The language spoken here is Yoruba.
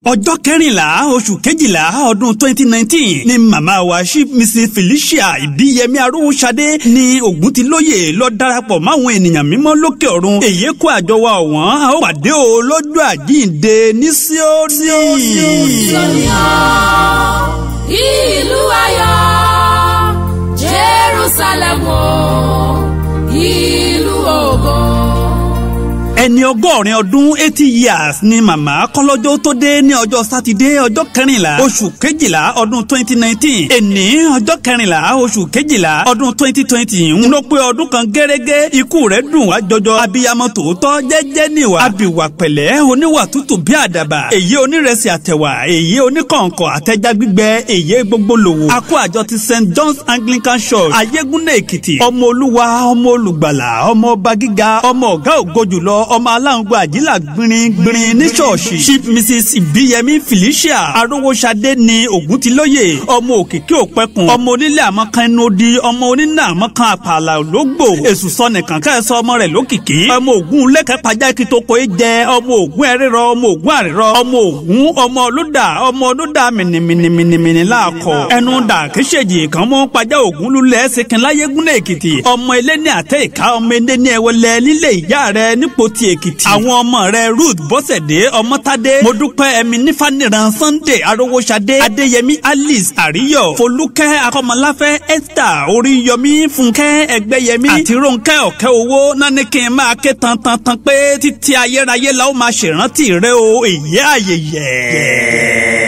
ọjọ́ kẹrìnlá oṣù kejìlá ọdún 2019 ni màmá wa Chief Mrs. Felicia Ìbíyẹmí Arówóṣadé ní Ògúntilóyè lọ darapọ̀ máwọn ènìyàn mímọ́ lókè ọ̀run èyí kó àjọ wa ọ̀wọ́n a ó pàdé o lọ́jọ́ àjíǹde ní Síónì. ìlú ayọ̀ Jerúsálẹ́mù ìlú ògo. ẹni ọgọ́rin ọdún 80 years ni màmá kọ́lọ́jọ́ tó dé ní ọjọ́ sátidé ọjọ́ kẹrìnlá oṣù kejìlá ọdún 2019 èní ọjọ́ kẹrìnlá oṣù kejìlá ọdún 2020 ń lọ pé ọdún kan gẹ́rẹ́gẹ́ ikú rẹ̀ dùn wá jọjọ abiyamọ tòótọ́ jẹ́jẹ́ níwà abiwà pẹ̀lẹ́ oníwà tútù bí àdàbà èyí onírẹsì àtẹ̀wà èyí oníkọ̀ǹkọ̀ àtẹ̀já gbígbẹ èyí gbogbo lòwò akó àjọ ti St. John's Anglican Church ayégúnlé èkìtì ọmọ olúwa ọmọ olùgbàlà ọmọ ọba gíga ọmọ ọ̀gá ògo jùlọ ọmọ aláǹgbá àjílà gbìnrín ní ṣọ́ọ̀ṣì Chief Mrs. Ìbíyẹmí Felicia Arówóṣadé ní Ògúntilóyè ọmọ òkìkí òpẹkùn ọmọ onílé àmọ́kan ẹnu odi ọmọ onínà àmọ́kan àpàlà ológbò èṣù sọ nìkan kẹ́sọ ọmọ rẹ̀ lókìkí ọmọ ògún lẹ́kẹ́ pàjá kìtòkò jẹ ọmọ ògún ẹrírọ ọmọ ògún àrírọ ọmọ ògún ọmọ olódà mìnìmìnìmìnì láàkọ ẹnu dà kéṣèjì kan mọ́ pàjá ògún lulẹ̀ ṣèkìn láyégúnlé èkìtì ọmọ eléni àtẹ ìka ọmọ eléni ẹwẹlẹ nílé ìyá rẹ nípò ti èkìtì àwọn ọmọ rẹ Ruth Bọ́sẹ̀dé Ọmọ́tádé Modúpẹ́ ẹ̀mí nífàníran Sunday Arówóṣadé Adéyẹmí Alice Àríyọ̀ Folúkẹ́ Akọ́mọláfẹ́ Esther Oríyọmí Fúnkẹ́ Ẹgbẹ́yẹmí àti Rónkẹ́ Ọ̀kẹ́ owó nání kí n máa ké tantantan pé títí ayérayé la ó máa ṣèrántí rẹ o èyí àyèyẹ.